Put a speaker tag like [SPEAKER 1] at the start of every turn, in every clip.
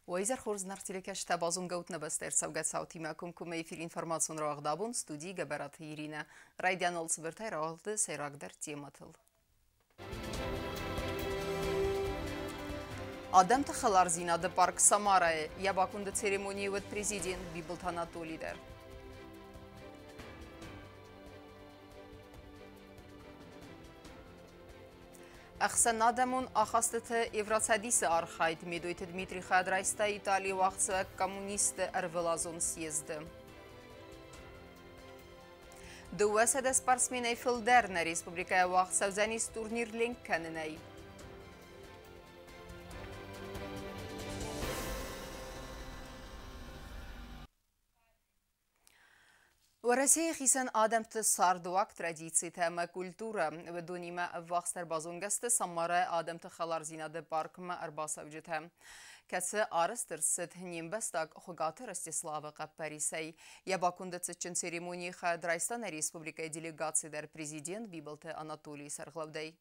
[SPEAKER 1] وإذا خورز نرتلكش تبازون قوتنا بستير سوقات صوتي معكم كمي في الانفورماسيون راغ دابون ستودي قبرات هيرينا رايديان الصبرتاي راغد سيراغ در تيماتل آدم تخلار زينة ده بارك سامارا يباكون ده سيريموني ود بريزيدين بيبلتانا تولي در أخسن نادمون أخستت إفراساديس أرخايد ميدويت دميتري خادرايستا إيطالي وقت كومونيست أرفلازون سيزد دواسة سبارسميني فيلدرنا ريسبوبليكا وقت سوزانيس تورنير لينك كانناي ورسي خيسان آدم تصار دوك تراديتسي تاما كولتورا ودوني ما وقت بازونغست سمارة آدم تخلار زينة ده بارك ما أرباسا وجدها كسا آرستر ست هنيم بستاك خوغات رستيسلاوا قباريسي يباكوند تسچن سيريموني خاد رايستان ريسبوبليكا делегации در президент بيبلت أناتولي سرغلودي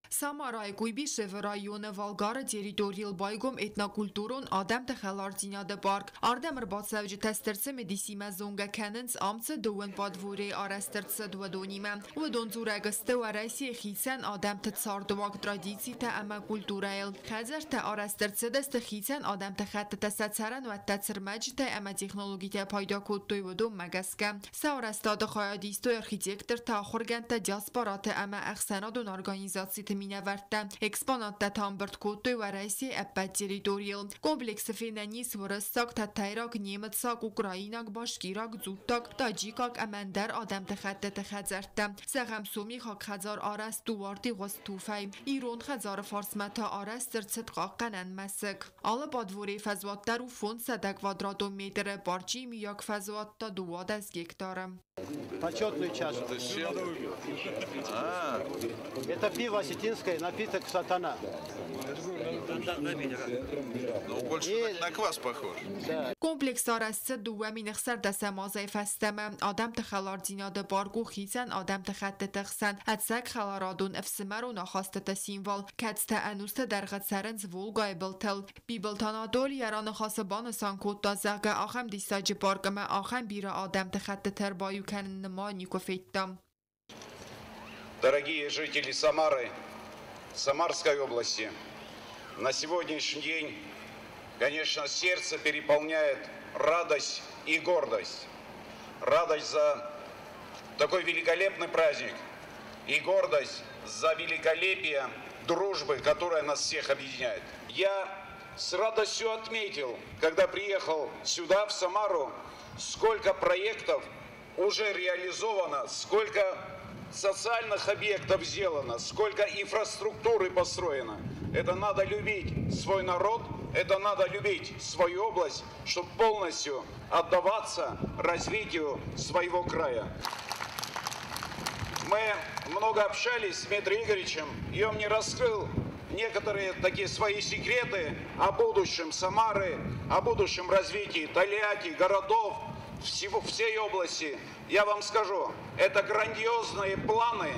[SPEAKER 2] Самарай Куйбишев районы Волгара территориал байгом этнокультурон Адам Тахалардиняда парк Ардемр Батсавджи тестерце медисима зонга кененс амце дуэн подвуре арестерце дуадониме Удон зурагасте вараси хисен Адам Тцардвак традиции та ама культурайл Хазар та арестерце дест хисен Адам Тахат тесацаран و تسرمج تا ама технологии та пайда кодтой водом магаска Саурастад خایادیستو архитектор та خورگن تا диаспорат ама اخسنادون организации مینورده اکسپانات تامبرد کوتوی و رئیسی اپت تریتوریل کمپلکس فینانیس و رستاک تا تایراک نیمت ساک اوکرایناک باشگیراک زودتاک تاجیکاک امندر آدم تخت تخزرده سغم سومی خاک خزار آرست دوارتی غست توفی ایرون خزار فارسمتا آرست درست قاقنن مسک آل بادوری فزوات در و فون صدق کвадратو متر بارچی میاک فزوات تا دواد از گکتارم
[SPEAKER 3] Почетную чашу. Это пиво осетинское, напиток сатана.
[SPEAKER 4] Ну, больше на квас похож.
[SPEAKER 2] Комплекс آرست دومی نخسر دست مازای فستم آدم تخلار دیناد بارگو خیزن آدم تخت تخسن ادسک خلارادون افسمر و نخواست تسیموال کدست انوست درغت سرنز ولگای بلتل بیبلتانا دول یران خاصبان سانکوت دا زغه آخم دیستاج بارگم آخم بیرا آدم تخت تربایو کنن ما نیکو فیتم
[SPEAKER 5] Дорогие жители Самары, Самарской области, на сегодняшний день, конечно, сердце переполняет радость и гордость. Радость за такой великолепный праздник и гордость за великолепие дружбы, которая нас всех объединяет. Я с радостью отметил, когда приехал сюда, в Самару, сколько проектов уже реализовано, сколько социальных объектов сделано, сколько инфраструктуры построено. Это надо любить свой народ, это надо любить свою область, чтобы полностью отдаваться развитию своего края. Мы много общались с Дмитрием Игоревичем, и он мне раскрыл некоторые такие свои секреты о будущем Самары, о будущем развитии Тольятти, городов, всей области. Я вам скажу, это грандиозные планы.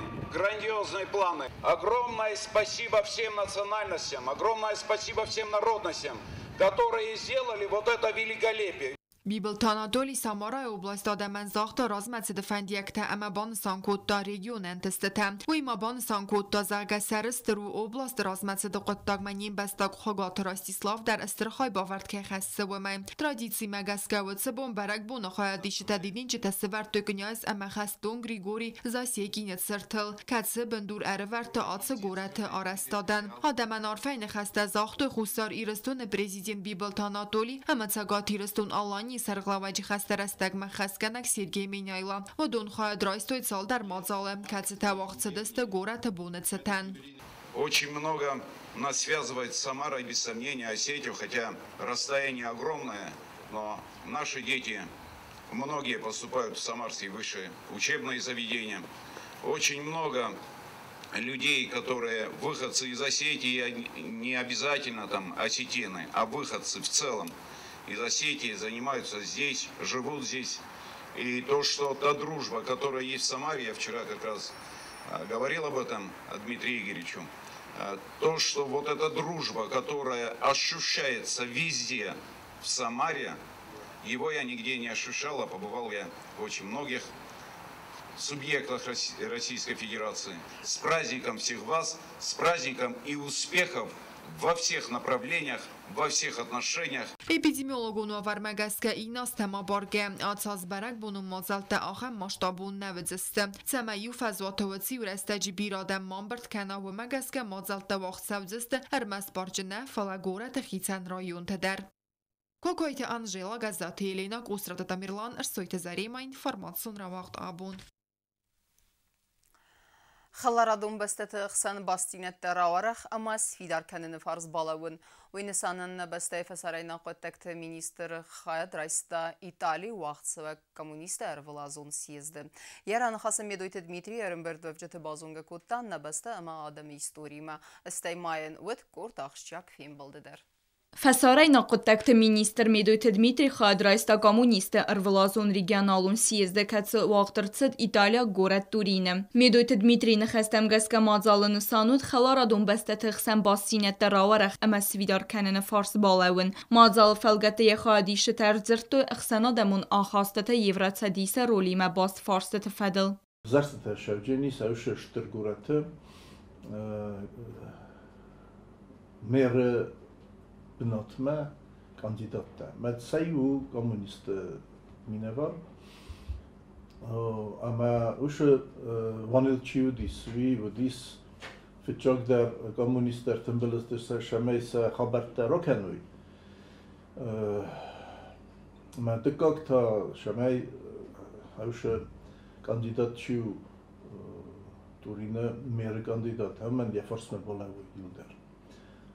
[SPEAKER 5] Огромное спасибо всем национальностям, огромное спасибо всем народностям, которые сделали вот это великолепие.
[SPEAKER 2] بیبلتانا دولی سامارای اوبلاست دادمن زاخت رازمت دفندیک تا اما بان سانکوت دا ریگیون انتستتم و ایما بان سانکوت دا زرگ سرست رو اوبلاست رازمت دا قطاق منیم بستاق خوگات راستیسلاف در استرخای باورد که خسته و من ترادیسی مگسکه و تسبون برک بون خواهد دیشت دیدین چه تسور تکنیاز اما خستون گریگوری زاسی گینت سرتل کتسه بندور ارور تا آتس گورت آرستادن آدمن آرفین خسته زاخت خوستار ایرستون پرزیدنت بیبلتانا دولی اما تگات ایرستون آلانی سرغلاوجی خسته رستگ مخسکنک سرگی مینایلا و دون خواهد رایستوید سال در مازالم کت تواخت سدست گورت بونت ستن.
[SPEAKER 5] Очень много нас связывает с Самарой, без сомнения, Осетию, хотя расстояние огромное, но наши дети, многие поступают в самарские высшие учебные заведения. Очень много людей, которые выходцы из Осетии, не обязательно там осетины, а выходцы в целом из Осетии занимаются здесь, живут здесь. И то, что та дружба, которая есть в Самаре, я вчера как раз говорил об этом Дмитрию Игоревичу, То, что вот эта дружба, которая ощущается везде в Самаре, его я нигде не ощущал, а побывал я в очень многих субъектах Российской Федерации. С праздником всех вас, с праздником и успехов во всех направлениях, во всех отношениях.
[SPEAKER 2] Էպիդեմիոլոգուն ավարմագասկա ինաս թեմաբարգե ացած բարակ բունում մոզալտը ախեմ մաշտաբուն նավձստը ծամայու ֆազոտովացի ուրաստաջի բիրադեմ մամբրտ կանավը մագասկա մոզալտը վաղցավձստը հրմաս բարջնա ֆալագորը տխիցան ռայուն թդար Կոկոյթը Անժելա գազատի Елена Կուսրատը Տամիрлան ըրսոյթը զարեմա ինֆորմացիոն ռավաղտ աբուն
[SPEAKER 1] Խլարադում բստեթը խսան բաստինետ տերավարախ ամաս ֆիդարքանին վարզ բալավուն Ուինսանն բստեյ ֆասարայնա կոտեկտ մինիստր խայդ ռայստա Իտալի ուաղցվը կոմունիստը әрվլազուն սիեզді. Երան խասը մեդույթը Դմիտրի երմբերդվևջեթը բազունգը կոտան նբստը ամա ադամի իստորիմը. Աստay մայեն ուդ կորտ աղշճակ ֆիլմ բլդդեր.
[SPEAKER 6] Фасарай нақоттакты министр медуйты Дмитрий Хадрайста коммунисты арвлазун регионалун съезда кацы уақтырцыд Италия город Турине. Медуйты Дмитрий нахастамгаска мадзалыны сануд халарадун бастаты хсан бассинетті раварах ама свидар каныны фарс балауын. Мадзалы фалгаты яхадиші тәрзірту ихсана дамун ахастаты еврацадиса ролима бас фарстаты фадыл.
[SPEAKER 7] Зарстаты шавджени сауши штыргураты мэр Bınatma kandidatta. Mən sayı komünist mine var. Ama uşu vanilçiyu disvi ve dis fitçaklar komünistler tembelistler şameyse haberler rokenuy. Mən dikkakta şamey uşu kandidatçiyu Turine mer kandidat. Hemen yafarsme bolavu yıldır.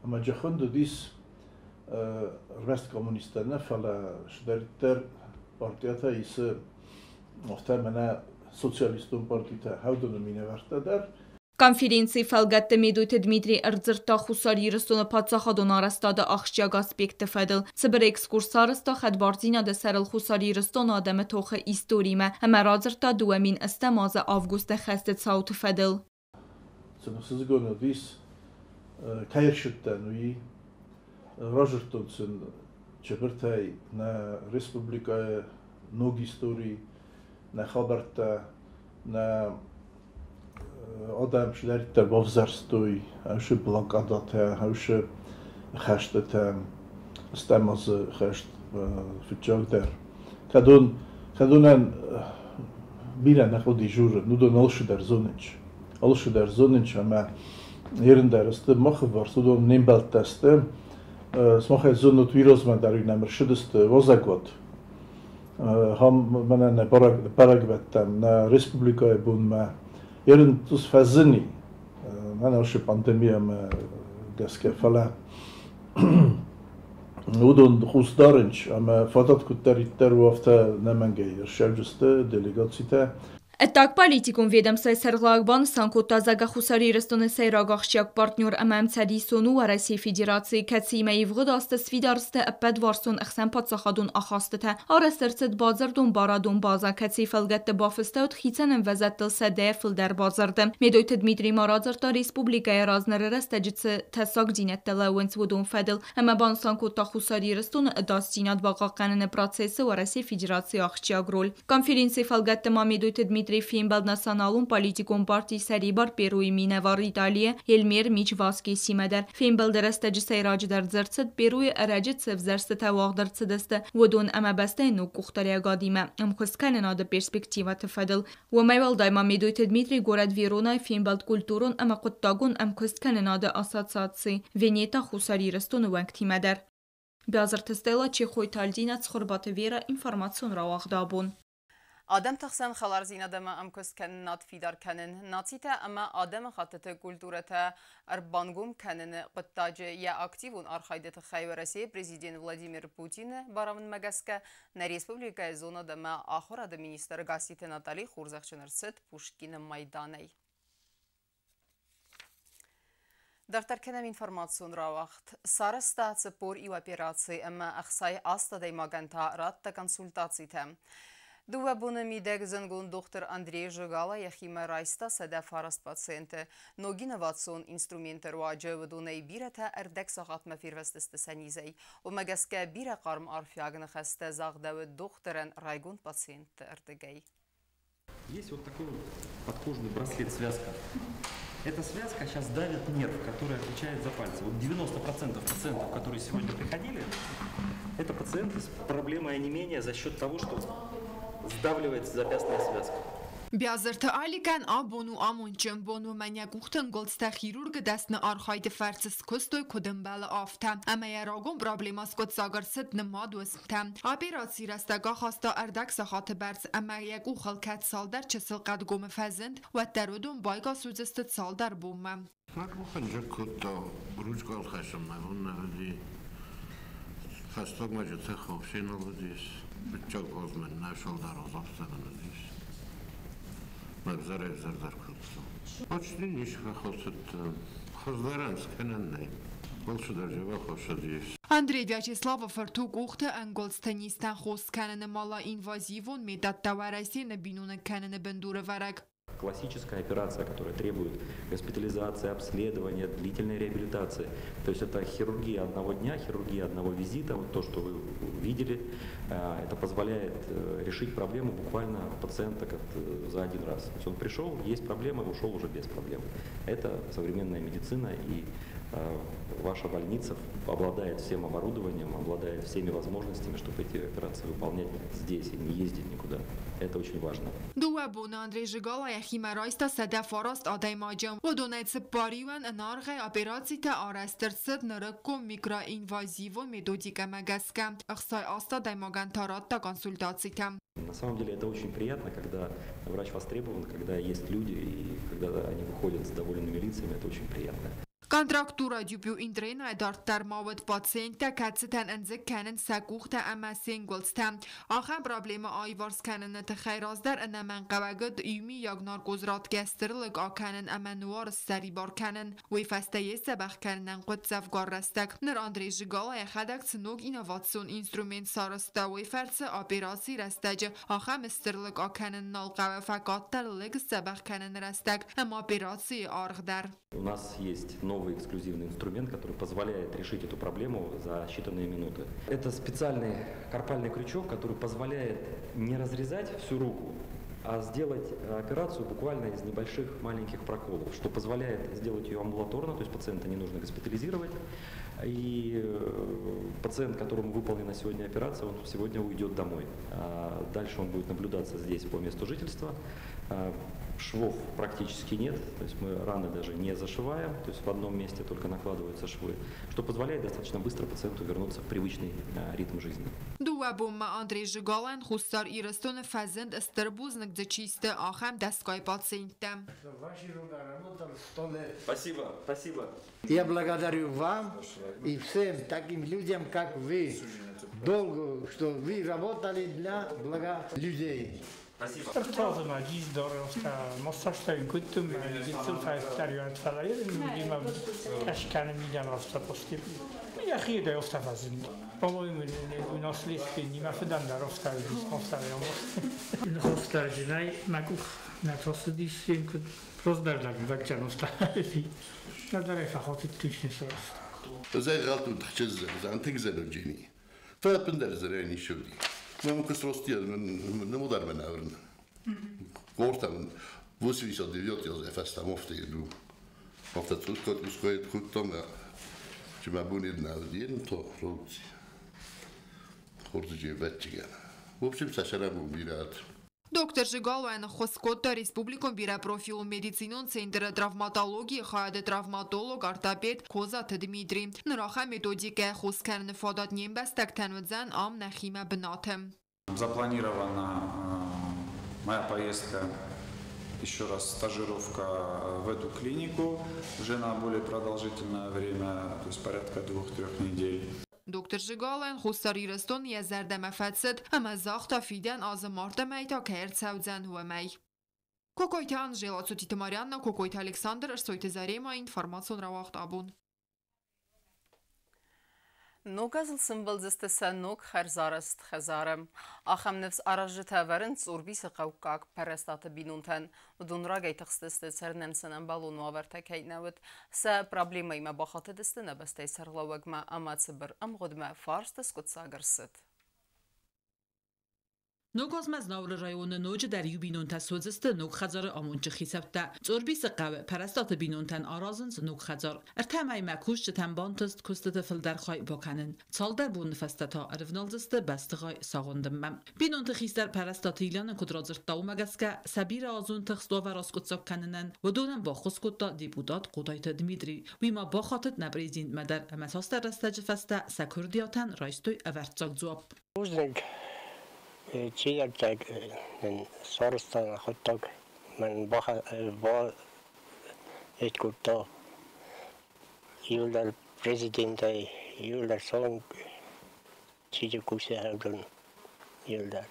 [SPEAKER 7] Ama cahında dis Rest komünistlerine fala şiddetter partiyata ise muhtemelen sosyalistun partiyata havdunu mine verteder.
[SPEAKER 6] Конференции фалгатты медуйты Дмитрий Эрдзырта хусар ерістуны патсахадун арастады ақшчаг аспекті фәділ. Цыбір экскурсарыста хадбарзинады сәріл хусар ерістун адамы тоқы историме. Әмәрадзырта дуамин істемазы августа хәсті цауты фәділ.
[SPEAKER 7] Sınıfsız gönü biz kayırşıtten uyi Рожертонцин чебертай на республика много истории на хабарта на адам шляртер бовзарстой ауше блокадата ауше хаштата стамаз хашт фичогдер кадунан бира находи жур нудон олшудер зонич ама yerinde rastı mahı var sudon nembalteste Smochaj zunut virozman dar ünnämr şüdüst vozagot. Ham menen paragvettem na Respublikaya bunma yerin tus fazini. Mana oşu pandemiya me gaske fala. Udon husdarınç ama fatat kuttaritter vafta nemengeyir. Şevcüste delegatsite.
[SPEAKER 6] Этак политикум ведомства Сарглагбан Санкута Загахусари Рестуны Сайрагахчак партнер Амамцади Сону России Федерации Кацима Евгодасты Свидарсты Аппад Варсун Ахсан Патсахадун Ахастыта Арастырцыд Базардун Барадун База Каци Фалгатты Бафыстаут Хицанын Вазаттыл Саде Филдар Базарды. Медойты Дмитрий Марадзарта Республикая Разнары Растаджицы Тасак Динетты Лауэнс Вудун Фадил. Амабан Санкута Хусари Рестуны Дастинат Багаканын процессы России Федерации Ахчак роль. Конференции Фалгатты Медойты Дмитрий Ֆիմբալ նասանալուն պալիտիկոն պարտի սարիբար Պերուի մինավար Իտալիա Ելմեր միջ վասկի սիմադար Ֆիմբալ դրստաջի սայրաջ դարձդ Պերուի արաջը ծվզարստը թավաղդրցդստը ոդուն ամաբաստեն ու կուխտարիա գադիմը ամխսկանն ադը պերսպեկտիվա թֆադլ Ոմայվալ դայմա մեդույթ Դմիտրի Գորադ Վերոնայ Ֆիմբալ կուլտուրոն ամախոտտագուն ամխսկանն ադը ասացացի Վենետա խուսարի ռստուն ու անկտիմադար Բյազրտստելա Չեխոյթալդինա ծխորբատը վերը ինֆորմացիոն ռավաղդաբուն
[SPEAKER 1] Adam tăxsan xalar zinadama am köskenin nat fidar kenin natite ama adam xatıtı kulturata arbangum kenin qıttacı ya aktivun arxaydeti xayveresi prezident Vladimir Putin baramın magaska na respublika zona dama axura da minister gasite Natali Xurzaqçınırsit Pushkin Maydanay. Dartarkenem informasyon ravaqt. Sarı statsı por i operacii ama axsay asta daymaganta ratta konsultacite. Դուվաբունը միդեգ զնգուն դոքտր Անդրեյ Ժգալա եղիմը ռայստա սեդև հարաստ պացենտը նոգինը վացուն ինստրումենտը ռուաջը վդունեի բիրը թե արդեք սաղատմը ֆիրվեստստը սենիզեի ու մգասկե բիրը կարմ արֆյագնը խեստը զաղդավը դոքտրեն ռայգուն պացենտը արդեգեի.
[SPEAKER 8] Есть вот такой вот подкожный браслет-связка. Эта связка сейчас давит нерв, который отвечает за пальцы. Вот 90% пациентов, которые сегодня приходили, это пациенты с проблемой онемения за счет того, что сдавливается запястная связка.
[SPEAKER 2] Բյազրթը այլիկան աբոնու ամունչն բոնու mənյակ ուղթն գոլցտա խիրուրգը դասնը արխայդը վարցս կոստոյ կոդմբալը ավթա ամայարագոն պրաբլեմաս կոտ սագարսըտ նմադ վսմթա ապիրացի ռաստագա խաստա արդակ սախատը բարձ ամայակ ուխալ կատ սալդար չսıl qad գոմը վազնդ վատտարոդուն բայկա սուզստը սալդար բոմը
[SPEAKER 9] Մակուխն ջկոտո ռուջկալ խաշում նավոննավդի խաստակ մաջը խոքշինովդիս բճակ ոզմեն նաշալդար ոզավստանանադիս Մագզարև զարդարկոտո Ոչնի նիշվա խոսըտ խոզդարանց կնաննայ Բոլշը դարժևա խոսադիս
[SPEAKER 2] Անդրեյ Վյաչեսլավը վրդուկ ուղթը անգոլստանիստան խոս կաննը մալա ինվազիվոն մետատ տավարասի նբինունը կաննը բնդուրը վարակ
[SPEAKER 8] Классическая операция, которая требует госпитализации, обследования, длительной реабилитации. То есть это хирургия одного дня, хирургия одного визита. Вот то, что вы видели, это позволяет решить проблему буквально пациента как за один раз. То есть он пришел, есть проблема, ушел уже без проблем. Это современная медицина, и ваша больница обладает всем оборудованием, обладает всеми возможностями, чтобы эти операции выполнять здесь и не ездить никуда. Это очень важно.
[SPEAKER 2] Դուաբուն Անդրեյ Ժգալա եղիմարայստա սեդավ արաստ ադայմաջամ ոդոնայցը պարիվան ընարղ է ապերացիթը արաստրցըտ նրկում միկրոինվազիվո մեդոդիկա մագասկա ըխսայ աստա դայմագան տարատта консультацита.
[SPEAKER 8] На самом деле это очень приятно, когда врач востребован, когда есть люди и когда они выходят с довольными лицами, это очень приятно.
[SPEAKER 2] Контрактура դյուպյու ինտրեն այդ արտարմավդ պացենտը կացտան ընձը կանն սակուղթը ամասեն գոլցտա ախան պրաբլեմը այվարս կաննը թխայրազդար ընաման qavagıd յումի յագնար կոզրատ գեստրլıq ականն ամանուար սարի բարքանն ուիֆաստայե սաբախ կաննան qotsav գարrastak նր Անդրեյ Ժգալա եղադակ ցնոգ ինովացիոն ինստրումենտ սարստա ուիֆարցը օպերացի ռաստաճը ախամ ստրլıq ականն նալ qavafaqattar լեգ սաբախ կանն ռաստակ ամ օպերացի արղդար
[SPEAKER 8] У нас есть новый эксклюзивный инструмент, который позволяет решить эту проблему за считанные минуты. Это специальный карпальный крючок, который позволяет не разрезать всю руку, а сделать операцию буквально из небольших маленьких проколов, что позволяет сделать ее амбулаторно, то есть пациента не нужно госпитализировать. И пациент, которому выполнена сегодня операция, он сегодня уйдет домой. Дальше он будет наблюдаться здесь по месту жительства. Швов практически нет, то есть мы раны даже не зашиваем, то есть в одном месте только накладываются швы, что позволяет достаточно быстро пациенту вернуться в привычный ритм жизни.
[SPEAKER 2] Դուաբում Անդրեյ Ժգալան խուստար իրստոնը ֆազենդ ստրբուզնկ ձչիստը ախամ դասկայ պացենտը
[SPEAKER 8] Спасибо, спасибо.
[SPEAKER 10] Я благодарю вам и всем таким людям, как вы, долго, что вы работали для блага людей.
[SPEAKER 8] Спасибо.
[SPEAKER 11] Трозма дорожка, мосташтай гуттум, гиттум файстариант фалаер, мидима ашкана мидам австапостил. Я хида австафазин. По-моему, у нас лиски не мафдан даровста, австариам. Австаржинай макух на тосдис синк проздардаг вакчаноста. Надарай фахотит тушнесост.
[SPEAKER 12] زي غلط متحجز عن تجزل الجيني فبندر زريني شولي ما ممكن سروستي من مدار من أورنا قرطة من بوسي صديقات يا فاستا مفتي دو مفتي تقول مسكويت كتوم جمع بوني الناودين تو روتي خورد جيبات جانا وبشم ساشرام وبيرات
[SPEAKER 2] Դոկտոր Ժգալոյանը խոսկոտը Ռեսպուբլիկոն բիրապրոֆիլ մեդիցինոն ցենտրը տրավմատոլոգի խայադը տրավմատոլոգ արտապետ Կոզաթ Դմիտրի նրախա մեթոդիկա խոսքան նֆադատ նեմբաստակտանուձան ամ նախիմա բնաթը
[SPEAKER 13] Запланирована моя поездка, еще раз стажировка в эту клинику уже на более продолжительное время, то есть порядка 2-3 недель.
[SPEAKER 2] Դոկտոր Ժգալոյան խոսար իրստոն եզարդամը ֆացդ ամազախտա ֆիդան ազմարտը մայտա կերցավձան հուեմայ Կոկոյթան ժելացուտի Տմարյաննա Կոկոյթ Ալեքսանդր Ըրսոյթը Զարեմա ինֆորմացիոն ռավախտ աբուն
[SPEAKER 1] Նոգազլ սմբլձստը սանոք խերզարստ խեզարը, ախամ նվս արաժտավարն ծուրբիսը қауկակ պարաստаты բինունթան, ուդունրագ այտықստысты цернен сынан балуну авартакайнавыт, са проблема има бахаты дыстына бастай сарлауагма амацы бір амғодма фарсты скутсагырсыт.
[SPEAKER 14] نوگازمز ناور رایون نوج در یو بینونتا سوزست نوگ خزار آمونچ خیسفته زوربی سقاو پرستات بینونتن آرازنز نوگ خزار ارتمای مکوش چتن بانتست کستت فل در خای باکنن سال در بون فستتا ارفنالزست بستغای ساغندم مم بینونت خیستر پرستات ایلان کدرازر تاو مگسکه سبیر آزون تخستو و راسکت ساک کننن و دونم با خسکتا دیپودات قدایت دمیدری ویما با خاطت نبریزین مدر امساستر رستج فسته سکردیاتن رایستوی اورتزاک زواب
[SPEAKER 15] چیزی که سارستان خود تاک من با ایت کتا یول در پرزیدنت یول در سالن چیزی کوسی هردن یول در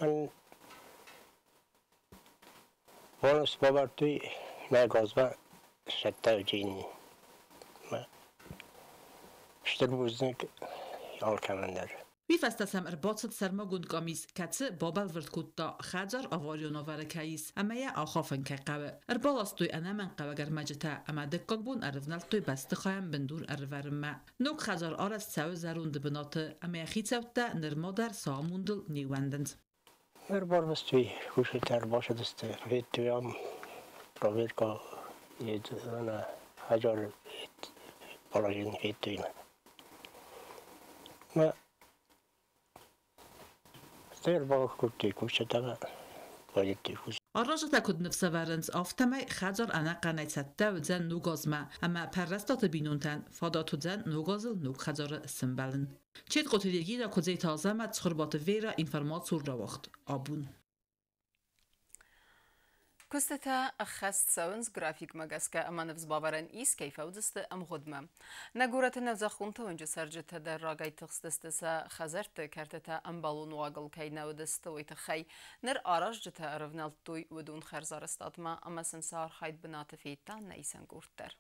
[SPEAKER 15] من بانست بابر توی نگازم شده و جینی من شتر بوزنک یال کمندر
[SPEAKER 14] وی فستسم ارباطت سرماگوند کامیز کتس بابل ورد خجر آواریون آورکاییس اما یا آخافن که قوه اربالاستوی انا من قوه گرمجته اما دکاک بون ارفنالتوی بست خواهم بندور ارورمه نوک خجر آرست سو زروند بناته اما یا خیتسوته نرما در ساموندل نیوندند
[SPEAKER 15] اربار بستوی خوشتر باشه دسته وید توی هم پراوید که یه هجار بالاجین وید توی نه
[SPEAKER 14] آراجتا کد نفس ورنز آفتمای خجر انا قنای سته و زن نوگازمه اما پرستات بینونتن فاداتو زن نوگازل نوگ خجر سنبلن چید قطریگی را کدزی تازه مد سخربات ویرا اینفرماتور را وقت آبون
[SPEAKER 1] كستتا أخست ساونز جرافيك مجاسكا أما نفس باورن إيس كيف ودست أم غدمة نجورة نفس خونتا ونج سرجت در راجي تخستست سا خزرت كرتتا أم بالون واقل كي نودست ويتخي نر آراج جتا رفنالتوي ودون خرزار استادما أما سنسار خايد بنات فيتا نيسان جورتر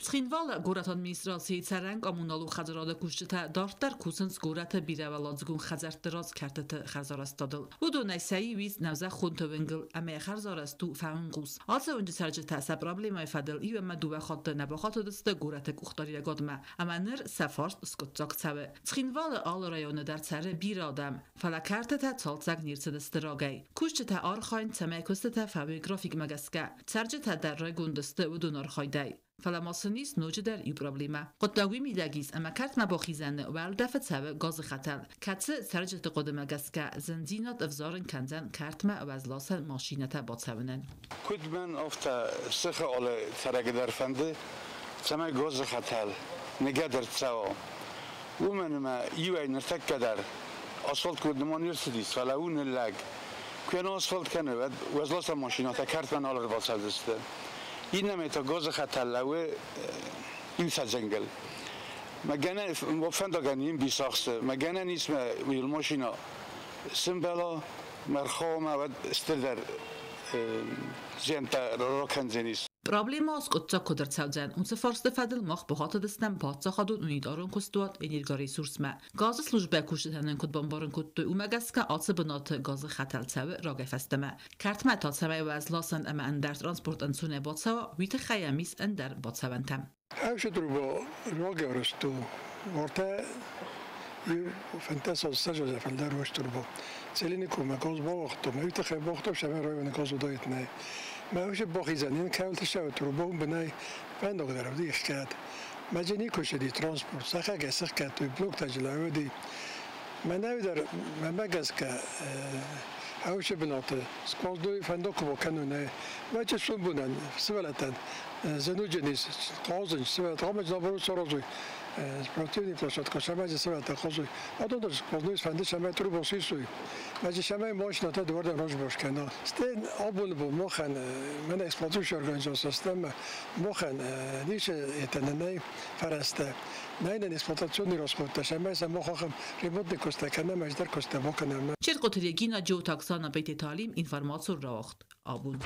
[SPEAKER 14] سخینوال گورت آدمینستراسیی سرنگ آمونالو خزراد کشته دارتر کوسنس گورت بیرولادزگون خزرت راز کرده خزار استادل و دو نیسایی ویز نوزه خونت ونگل اما خزار استو فهمگوس آلسه اونجا سرجته سبرابلی مای فدل ایو اما دو خاطر نباخات دسته گورت کختاری گادمه اما نر سفارست اسکوتزاک سوه سخینوال آل رایانه در سر بیر آدم فلکرته تا تالتزاک نیرسه دسته راگی کشته آر خاین سمه کسته فوی گرافیک مگسکه سرجته در رای گندسته و دونار خایدای فلاماسونیس نوچه در ای پروبلیمه قطعوی میدگیز اما کرد نباخیزنه و الدفت سوه گاز خطر کتسه سرجت قدمه گسکه زنزینات افزارن کنزن کرتمه و از لاسن ماشینتا باتسونن
[SPEAKER 16] کد من افتا سخه آل سرگه در فنده سمه گاز خطر نگه در تسوا و من ما یوی نرتک کدر آسفالت کد نمان یرسدیست فلاون لگ که آسفالت کنه و از لاسن ماشیناتا کرتمه آل رو باتسودسته این نمی‌تا گاز خطر لوه این سازنگل مگنه وفندگانیم بیساخته مگنه نیست میل ماشینا سنبلا مرخوام و استدر زینتا راکنزنیست
[SPEAKER 14] Проблема с котца кодерцаудзен, он се форсте федел мах бохата дестем патса хадун унидарон костуат энергоресурсме. Газы службе куштетенен код бомбарен код умегаска алса бенат газы хаталцаве раге фестеме. Картме татсаме و از لاسن اما اندر ترانسپورت انسونه باتسوا ویت خیامیس اندر باتسوانتم.
[SPEAKER 17] هاوش دربا راگه ورستو ورته فانتاس السجل فالدار وش دربا سلینی کو مگاز با وقتو میت خیلی با وقتو شما رای نگاز دایت نه ما هوش باخیزنین کامل تشاور دربا بنای فندق درب دی خد مجنی کوشدی ترانسپورت سخه گسخ کرد تو بلوک تجلاو دی من نمیدار من مگاز که هاوش بناته سپاس دوی فندق با کنونه و چه سون بودن سوالتن زنوجنیس قازن سوالت قامج نبرو سرازوی سپراتیونی پلاشات که شما جه سوالت قازوی آدم داشت سپاس دوی فنده شما تو رو باسی سوی مجه شما ماش ناته دوارده راج باش کنه استن آبون بو مخن من اکسپلاتوش ارگانیزاس هستم مخن نیش اتننی فرسته نه این اکسپلاتاسیونی راست خودت شما از ما خواهم ریموت نکسته کنه مجدر کسته بکنم
[SPEAKER 14] چرا قطریگینا جو تاکسانا بیت تعلیم اینفرماسور راخت آبون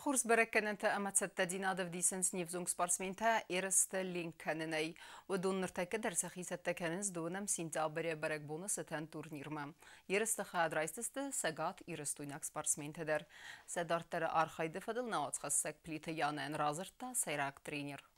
[SPEAKER 1] Խուրս բրեկենենթը ամացատտա դինադև դիսենս նիվզունգ սպարսմենթա երստը լինքանն էի, ոդուն նրտեկը դերսախի սատտեքաննս դունամ սինտաբրե բրեք բոնը սթան տուրնիրմա։ Երստը խադրայստստը սագատ երստույնակ սպարսմենթը դեր։ Սադարտերը արխայդը վդլ նաոց խասսակ պլիթը յանեն ռազրտա սայրակ տրենիր։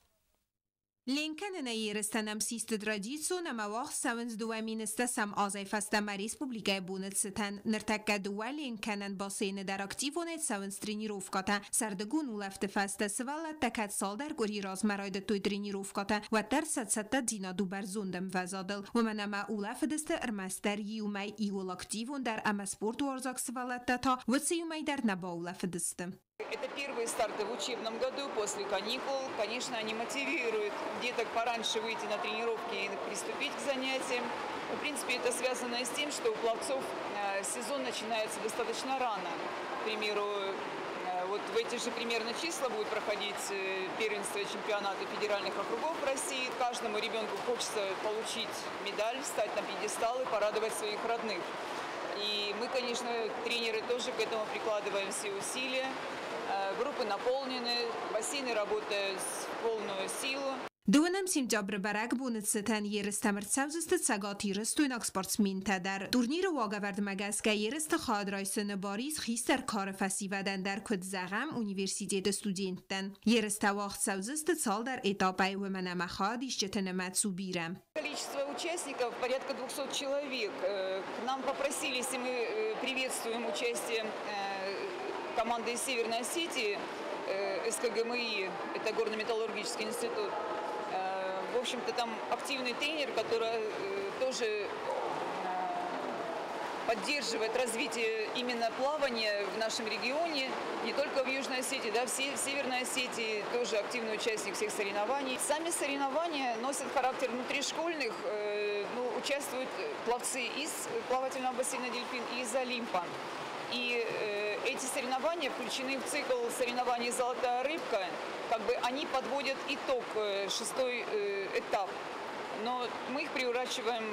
[SPEAKER 18] Lincoln երստանամ սիստը դրադիցու նամավաղ սավնց դուամինստը սամ ազայֆաստամա ռեսպուբլիկայ բունըտ սթան նրտակա դուա Lincoln բասեյնը դար ակտիվ ունետ սավնց տրենիրովկատա սարդգուն ուլավտը ֆաստը սվալը տակատ սալդար գորի ռազմարայդը տույ տրենիրովկատա վատար սացատա դինա դուբար զունդեմ վազադլ ոմանամա ուլավդստը ըրմաստար իումայ իուլ ակտив ундar ама спорту орзак свалата та вцеюмай дар наба уլավդստը.
[SPEAKER 19] Это первые старты в учебном году после каникул. Конечно, они мотивируют деток пораньше выйти на тренировки и приступить к занятиям. В принципе, это связано с тем, что у пловцов сезон начинается достаточно рано. К примеру, вот в эти же примерно числа будет проходить первенство чемпионата федеральных округов в России. Каждому ребенку хочется получить медаль, встать на пьедестал и порадовать своих родных. И мы, конечно, тренеры тоже к этому прикладываем все усилия. Группы наполнены, бассейны работают в полную силу.
[SPEAKER 18] Դուանամ սիմջաբրը բարակ բունըցըտան երստամրցավզստը ծագատ երստույնակ սպորտսմինտա դար տուրնիրը ուագավարդ մագասկա երստը խադրայսը բարիս խիստար քարը ֆասիվադան դար քուդ զաղամ ունիվերսիտետը ստուդենտան երստավաղ ծավզստը ցալ դար этапай ոմանամա խад իշչետնամат субирам.
[SPEAKER 19] Количество участников порядка 200 человек. К нам попросили, если мы приветствуем участие команды из Северной Осетии, СКГМИ, это горно-металлургический институт. В общем-то, там активный тренер, который тоже поддерживает развитие именно плавания в нашем регионе, не только в Южной Осетии, да, в Северной Осетии тоже активный участник всех соревнований. Сами соревнования носят характер внутришкольных, участвуют пловцы из плавательного бассейна «Дельфин» и из Олимпа. И эти соревнования включены в цикл соревнований «Золотая рыбка». Как бы они подводят итог, шестой этап. Но мы их приурачиваем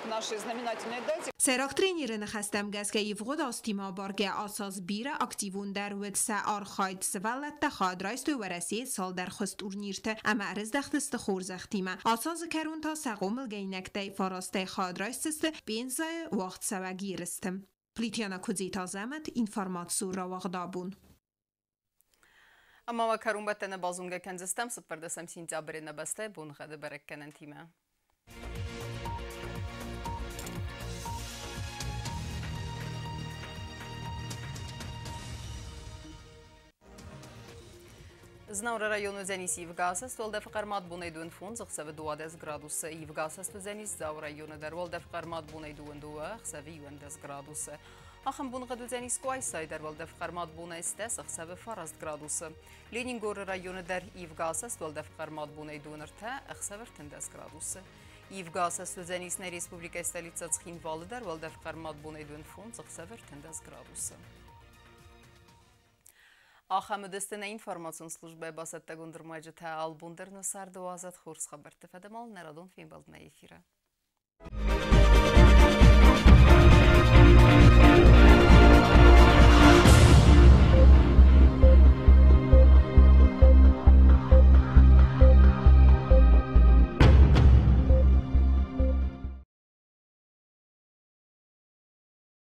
[SPEAKER 19] к нашей знаменательной дате.
[SPEAKER 18] Սերաղ տրենիրը նխաստամ գասկա իվղոդ աստիմա բարգե ասաս բիրը ակտիվուն դար ուետ սա արխայդ սվալատտա խադրայստու վարասի սալ դար խստ ուրնիրտը ամա արыз դախտստը խորզախտիմա. ասազը կәрուն تا սաղոմլ գայնակտայ վարաստայ խադրայստստը բենզայ վաղտ սավագիրստը. Պլիտյանա կուձի տազամըտ ինվարմացու ռավաղդաբուն.
[SPEAKER 1] Ama karumbatene bazunga kenzestem sıpırdasam sintiabre nabaste bunğadı berekkenen time. Znavra rayonu Zenis Yivgasa, stolda fqarmat bunaydun fun, zıqsavi 20 gradusu Yivgasa stuzenis, zav rayonu dar volda fqarmat bunaydun duva, xsavi 20 gradusu. Axın bunğadı Zenis Kuaysay dar volda fqarmat bunayste, zıqsavi 40 gradusu. Leningor rayonu dar Yivgasa, stolda fqarmat bunaydun irta, xsavi 30 gradusu. Yivgasa stuzenisne Respublika stolica Tsxinvalı dar volda fqarmat bunaydun fun, zıqsavi 30 gradusu. Ахамыдыстына информацион службы басатта гундырмайжы та албундырны сарды уазат хорс хабарты фадамал нарадон феймбалдына эфира.